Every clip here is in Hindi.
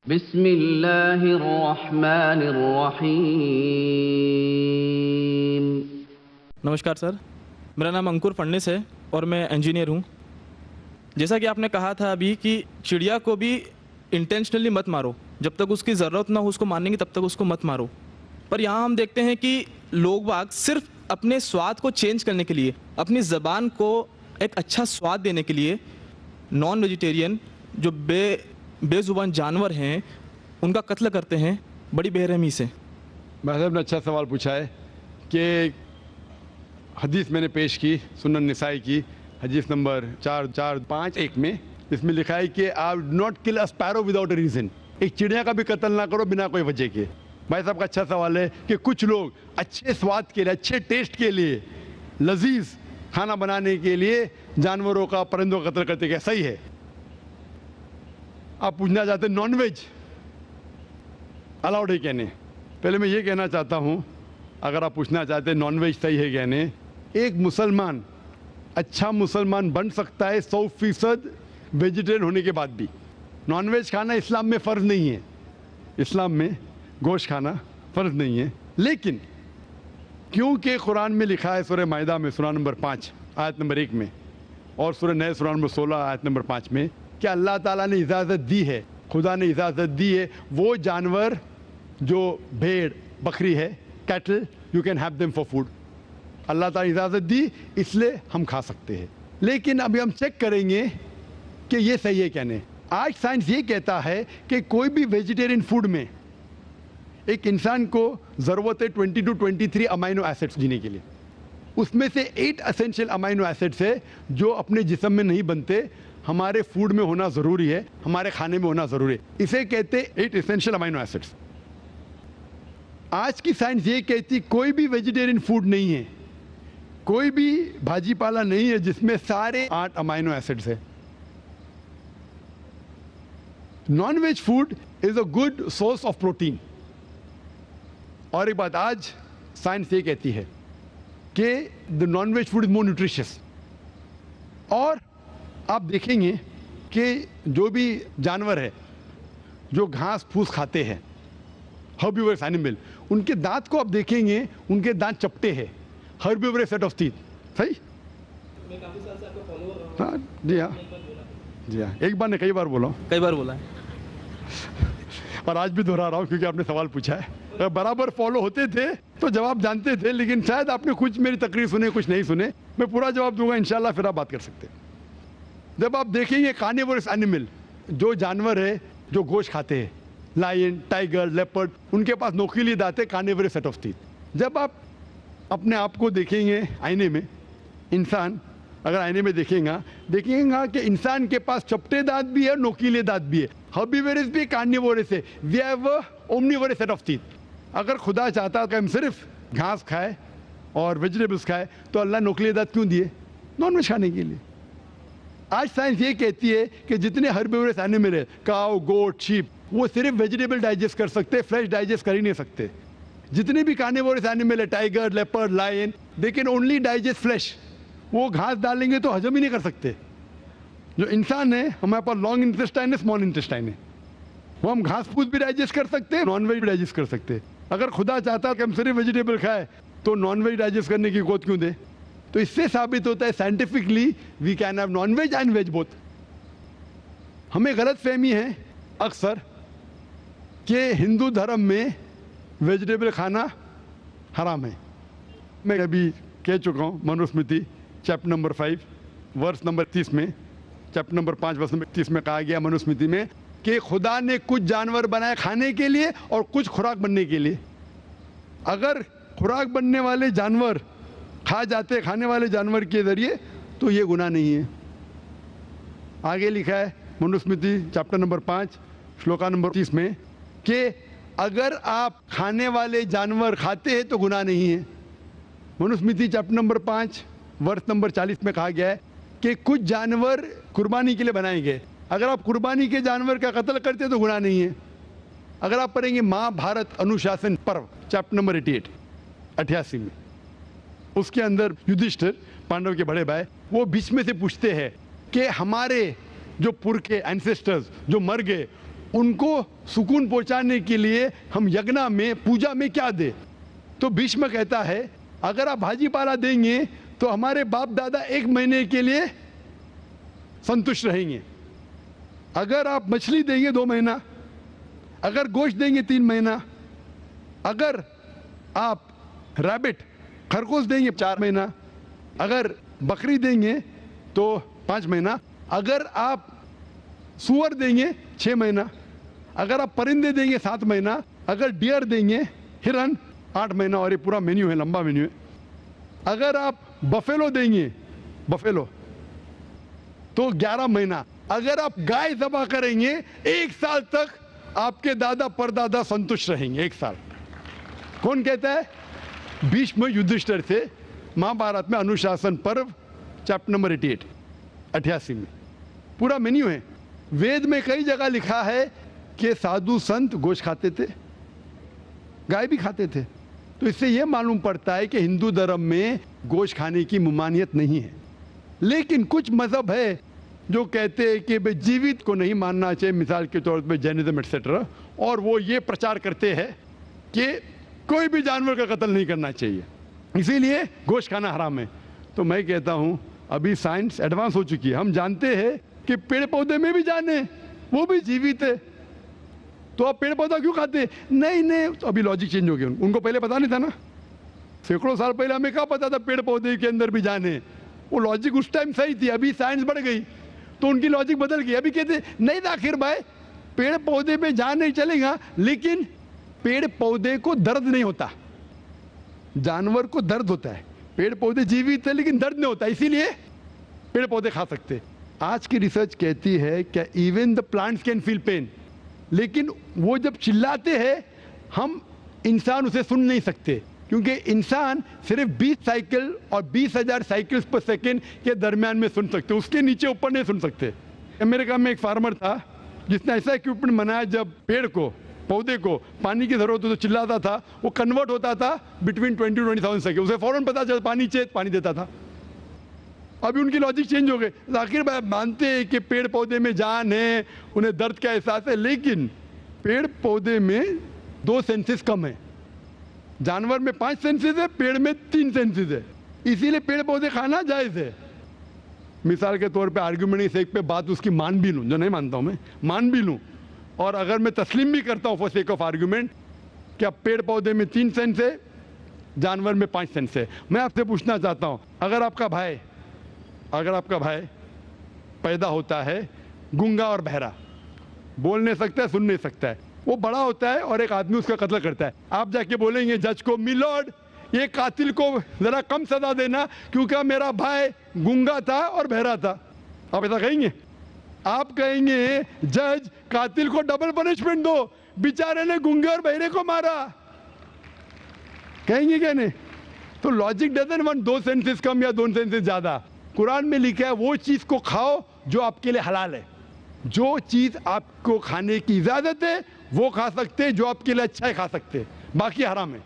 बिस्मिल्लाहिर्रहमानिर्रहीम। नमस्कार सर, मेरा नाम अंकुर फडणीस है और मैं इंजीनियर हूँ। जैसा कि आपने कहा था अभी कि चिड़िया को भी इंटेंशनली मत मारो, जब तक उसकी ज़रूरत ना हो उसको मारने की तब तक उसको मत मारो। पर यहाँ हम देखते हैं कि लोग बाग सिर्फ अपने स्वाद को चेंज करने के लिए, अपनी ज़बान को एक अच्छा स्वाद देने के लिए नॉन वेजिटेरियन जो बेज़ुबान जानवर हैं उनका कत्ल करते हैं बड़ी बेरहमी से। भाई साहब ने अच्छा सवाल पूछा है कि हदीस मैंने पेश की सुनन निसाई की हदीस नंबर 4451 में, इसमें लिखा है कि आप not kill a sparrow without a reason. एक चिड़िया का भी कत्ल ना करो बिना कोई वजह के। भाई साहब का अच्छा सवाल है कि कुछ लोग अच्छे स्वाद के लिए, अच्छे टेस्ट के लिए, लजीज खाना बनाने के लिए जानवरों का, परिंदों का कत्ल करते, क्या सही है? आप पूछना चाहते हैं नॉन वेज अलाउड है क्या नहीं? पहले मैं ये कहना चाहता हूँ, अगर आप पूछना चाहते हैं नॉन वेज सही है क्या नहीं, एक मुसलमान अच्छा मुसलमान बन सकता है 100% वेजिटेरियन होने के बाद भी। नॉन वेज खाना इस्लाम में फ़र्ज़ नहीं है, इस्लाम में गोश्त खाना फ़र्ज़ नहीं है। लेकिन क्योंकि कुरान में लिखा है सूरह माइदा में सूरह नंबर 5 आयत नंबर 1 में और सूरह नह सूरह नंबर 16 आयत नंबर 5 में कि अल्लाह ताला ने इजाज़त दी है, खुदा ने इजाज़त दी है, वो जानवर जो भेड़ बकरी है, cattle, you can have them for food. अल्लाह ताला इजाज़त दी इसलिए हम खा सकते हैं। लेकिन अभी हम चेक करेंगे कि ये सही है क्या नहीं। आज साइंस ये कहता है कि कोई भी वेजिटेरियन फूड में एक इंसान को ज़रूरत है 20 to 23 अमाइनो एसिड्स जीने के लिए। उसमें से 8 एसेंशियल अमाइनो एसिड्स है जो अपने जिस्म में नहीं बनते, हमारे फूड में होना ज़रूरी है, हमारे खाने में होना ज़रूरी है। इसे कहते 8 एसेंशियल अमाइनो एसिड्स। आज की साइंस ये कहती कोई भी वेजिटेरियन फूड नहीं है, कोई भी भाजी पाला नहीं है जिसमें सारे 8 अमाइनो एसिड्स है। Non veg food is a good source of protein. और एक बात आज साइंस ये कहती है कि the non veg food is more nutritious. और आप देखेंगे कि जो भी जानवर है जो घास फूस खाते हैं, हर्बिवरस एनिमल, उनके दांत को आप देखेंगे, उनके दांत चपटे हैं, हर्बिवरस सेट ऑफ टीथ। सही? मैं काफ़ी साल से आपको फॉलो कर रहा हूं। हाँ जी, हाँ जी, हाँ, एक बार ने कई बार बोला, कई बार बोला है और आज भी दोहरा रहा हूँ क्योंकि आपने सवाल पूछा है। अगर बराबर फॉलो होते थे तो जवाब जानते थे, लेकिन शायद आपने कुछ मेरी तकरीर सुने, कुछ नहीं सुने। मैं पूरा जवाब दूंगा इंशाल्लाह, फिर आप बात कर सकते हैं। जब आप देखेंगे कार्निवोरस एनिमल, जो जानवर है जो गोश्त खाते हैं, लायन, टाइगर, लेपर्ड, उनके पास नोकीली दांत है, कार्निवोरस सेट ऑफ टीथ। जब आप अपने आप को देखेंगे आईने में, इंसान अगर आईने में देखेगा कि इंसान के पास चपटे दांत भी है, नोकीले दांत भी है, हर्बिवोरस भी, कार्निवोरस है। We have omnivorous set of teeth. अगर खुदा चाहता कि हम सिर्फ घास खाए और वेजिटेबल्स खाए तो अल्लाह नोकीले दांत क्यों दिए? नॉन वेज खाने के लिए। आज साइंस ये कहती है कि जितने हर्बिवोरस एनिमल है, काऊ, गोट, शीप, वो सिर्फ वेजिटेबल डाइजेस्ट कर सकते, फ्लैश डाइजेस्ट कर ही नहीं सकते। जितने भी कार्निवोरस एनिमल है, tiger, leopard, lion, they can only digest flesh. वो घास डालेंगे तो हजम ही नहीं कर सकते। जो इंसान है, हमारे पास लॉन्ग इंटेस्टाइन है, स्मॉल इंटेस्टाइन है, वो हम घास फूस भी डाइजेस्ट कर सकते हैं, नॉन वेज भी डाइजेस्ट कर सकते हैं। अगर खुदा चाहता कि हम सिर्फ वेजिटेबल खाए तो नॉन वेज डाइजेस्ट करने की गोद क्यों दे? तो इससे साबित होता है scientifically we can have non veg and veg both. हमें गलत फहमी है अक्सर कि हिंदू धर्म में वेजिटेबल खाना हराम है। मैं अभी कह चुका हूँ, Manusmriti chapter number 5 verse number 30 में, चैप्टर नंबर 5 वर्स नंबर 30 में कहा गया मनुस्मृति में कि खुदा ने कुछ जानवर बनाए खाने के लिए और कुछ खुराक बनने के लिए। अगर खुराक बनने वाले जानवर खा जाते खाने वाले जानवर के ज़रिए तो ये गुनाह नहीं है। आगे लिखा है Manusmriti chapter number 5 shloka number 30 में कि अगर आप खाने वाले जानवर खाते हैं तो गुनाह नहीं है। मनुस्मृति चैप्टर नंबर 5 वर्ष नंबर 40 में कहा गया है कि कुछ जानवर कुर्बानी के लिए बनाए गए, अगर आप कुर्बानी के जानवर का कत्ल करते तो गुनाह नहीं है। अगर आप पढ़ेंगे महाभारत अनुशासन पर्व चैप्टर नंबर 88 में, उसके अंदर युधिष्ठिर, पांडव के बड़े भाई, वो बीच में से पूछते हैं कि हमारे जो पुरखे एंसेस्टर्स जो मर गए उनको सुकून पहुंचाने के लिए हम यज्ञ में, पूजा में क्या दे? तो भीष्म कहता है अगर आप भाजी पाला देंगे तो हमारे बाप दादा 1 महीने के लिए संतुष्ट रहेंगे। अगर आप मछली देंगे 2 महीना, अगर गोश्त देंगे 3 महीना, अगर आप रैबिट खरगोश देंगे 4 महीना, अगर बकरी देंगे तो 5 महीना, अगर आप सुअर देंगे 6 महीना, अगर आप परिंदे देंगे 7 महीना, अगर डियर देंगे, हिरन 8 महीना। और ये पूरा मेन्यू है, लंबा मेन्यू है। अगर आप बफेलो देंगे, बफेलो तो 11 महीना। अगर आप गाय ज़बह करेंगे 1 साल तक आपके दादा परदादा संतुष्ट रहेंगे। 1 साल। कौन कहता है? भीष्म युधिष्ठिर से, महाभारत में अनुशासन पर्व चैप्टर नंबर 88 में पूरा मेन्यू है। वेद में कई जगह लिखा है कि साधु संत गोश्त खाते थे, गाय भी खाते थे। तो इससे यह मालूम पड़ता है कि हिंदू धर्म में गोश्त खाने की ममानियत नहीं है। लेकिन कुछ मजहब है जो कहते हैं कि भाई जीवित को नहीं मानना चाहिए, मिसाल के तौर पर जैनिज्म एटसेट्रा, और वो ये प्रचार करते हैं कि कोई भी जानवर का कत्ल नहीं करना चाहिए, इसीलिए गोश्त खाना हराम है। तो मैं कहता हूँ अभी साइंस एडवांस हो चुकी है, हम जानते हैं कि पेड़ पौधे में भी जान है, वो भी जीवित है। तो आप पेड़ पौधा क्यों खाते? नहीं, तो अभी लॉजिक चेंज हो गया। उनको पहले पता नहीं था ना, सैकड़ों साल पहले हमें क्या पता था पेड़ पौधे के अंदर भी जान है? वो लॉजिक उस टाइम सही थी, अभी साइंस बढ़ गई तो उनकी लॉजिक बदल गई। अभी कहते नहीं था आखिर भाई पेड़ पौधे में जान नहीं चलेगा, लेकिन पेड़ पौधे को दर्द नहीं होता, जानवर को दर्द होता है। पेड़ पौधे जीवित है लेकिन दर्द नहीं होता, इसीलिए पेड़ पौधे खा सकते। आज की रिसर्च कहती है कि even the plants can feel pain, लेकिन वो जब चिल्लाते हैं हम इंसान उसे सुन नहीं सकते, क्योंकि इंसान सिर्फ 20 साइकिल और 20,000 साइकिल्स पर सेकेंड के दरमियान में सुन सकते, उसके नीचे ऊपर नहीं सुन सकते। अमेरिका में एक फार्मर था जिसने ऐसा इक्विपमेंट बनाया, जब पेड़ को, पौधे को पानी की जरूरत हो तो चिल्लाता था, वो कन्वर्ट होता था बिटवीन 20 to 20,000 सेकेंड, उसे फौरन पता चला पानी चाहिए, पानी देता था। अभी उनकी लॉजिक चेंज हो गई। आखिर भाई मानते हैं कि पेड़ पौधे में जान है, उन्हें दर्द का एहसास है, लेकिन पेड़ पौधे में 2 सेंसेस कम है। जानवर में 5 सेंसेस है, पेड़ में 3 सेंसेस है, इसीलिए पेड़ पौधे खाना जायज है। मिसाल के तौर पे आर्ग्यूमेंट की सेक पे बात उसकी मान भी लूं, जो नहीं मानता हूं मैं, मान भी लूं, और अगर मैं तस्लीम भी करता हूं फॉर सेक ऑफ आर्ग्यूमेंट कि अब पेड़ पौधे में 3 सेंस है, जानवर में 5 सेंस है, मैं आपसे पूछना चाहता हूं, अगर आपका भाई पैदा होता है गूंगा और बहरा, बोल नहीं सकता है, सुन नहीं सकता है, वो बड़ा होता है और एक आदमी उसका कत्ल करता है, आप जाके बोलेंगे जज को, मिलॉर्ड ये कातिल को जरा कम सजा देना क्योंकि मेरा भाई गूंगा था और बहरा था? आप ऐसा कहेंगे? आप कहेंगे जज कातिल को डबल पनिशमेंट दो, बेचारे ने गूंगे और बहरे को मारा, कहेंगे क्या नहीं? तो लॉजिक डजंट वांट 2 सेंसेस कम या 2 सेंसेस ज्यादा। कुरान में लिखा है वो चीज को खाओ जो आपके लिए हलाल है, जो चीज आपको खाने की इजाजत है वो खा सकते हैं, जो आपके लिए अच्छा है खा सकते हैं, बाकी हराम है।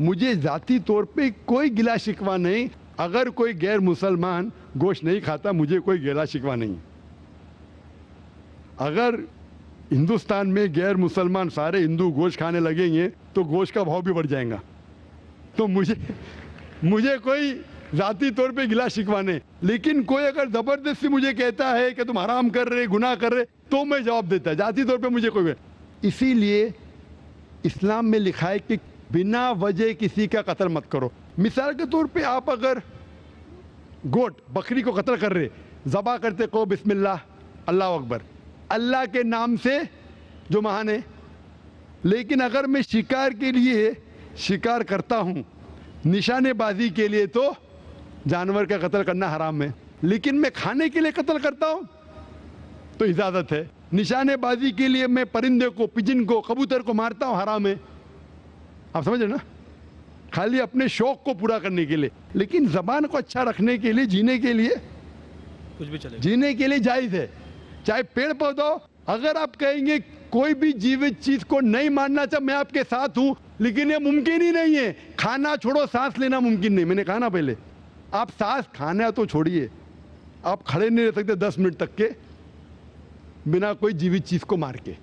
मुझे जाती तौर पे कोई गिला शिकवा नहीं, अगर कोई गैर मुसलमान गोश्त नहीं खाता मुझे कोई गिला शिकवा नहीं। अगर हिंदुस्तान में गैर मुसलमान सारे हिंदू गोश्त खाने लगेंगे तो गोश्त का भाव भी बढ़ जाएगा। तो मुझे कोई जाती तौर पे गिला शिकवा नहीं, लेकिन कोई अगर जबरदस्ती मुझे कहता है कि तुम हराम कर रहे, गुनाह कर रहे, तो मैं जवाब देता है। जाती तौर पे मुझे कोई, इसीलिए इस्लाम में लिखा है कि बिना वजह किसी का कत्ल मत करो। मिसाल के तौर पे आप अगर गोट बकरी को कत्ल कर रहे, ज़बा करते को बिस्मिल्लाह अल्लाह अकबर, अल्लाह के नाम से जो महान है। लेकिन अगर मैं शिकार के लिए शिकार करता हूँ, निशानेबाजी के लिए, तो जानवर का कत्ल करना हराम है। लेकिन मैं खाने के लिए कत्ल करता हूँ तो इजाज़त है। निशानेबाजी के लिए मैं परिंदे को, पिजन को, कबूतर को मारता हूँ, हराम है। आप समझ रहे ना? खाली अपने शौक को पूरा करने के लिए, लेकिन जबान को अच्छा रखने के लिए, जीने के लिए कुछ भी चलेगा, जीने के लिए जायज है। चाहे पेड़ पौधा, अगर आप कहेंगे कोई भी जीवित चीज को नहीं मानना चाहिए, मैं आपके साथ हूं, लेकिन ये मुमकिन ही नहीं है। खाना छोड़ो, सांस लेना मुमकिन नहीं। मैंने कहा ना पहले, आप सांस खाना तो छोड़िए, आप खड़े नहीं रह सकते 10 मिनट तक के, बिना कोई जीवित चीज़ को मार के।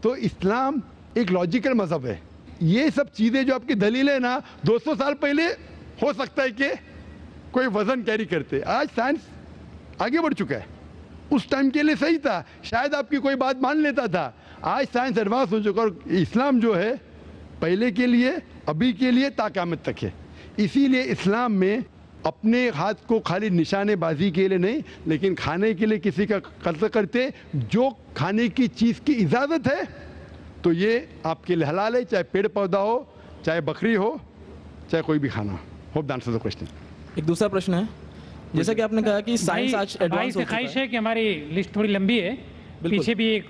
तो इस्लाम एक लॉजिकल मज़हब है। ये सब चीज़ें जो आपकी दलील है ना, 200 साल पहले हो सकता है कि कोई वजन कैरी करते, आज साइंस आगे बढ़ चुका है। उस टाइम के लिए सही था, शायद आपकी कोई बात मान लेता था। आज साइंस एडवांस हो चुका और इस्लाम जो है पहले के लिए, अभी के लिए, ता क़यामत तक है। इसीलिए इस्लाम में अपने हाथ को खाली निशानेबाजी के लिए नहीं, लेकिन खाने के लिए किसी का कत्ल करते, जो खाने की चीज़ की इजाज़त है तो ये आपके लिए हलाल है, चाहे पेड़ पौधा हो, चाहे बकरी हो, चाहे कोई भी खाना हो। Hope the answer the question. एक दूसरा प्रश्न है, जैसा कि आपने कहा कि साइंस आज भाई एडवांस से हो चुका ख्वाहिश है। है कि हमारी लिस्ट थोड़ी लंबी है, पीछे भी एक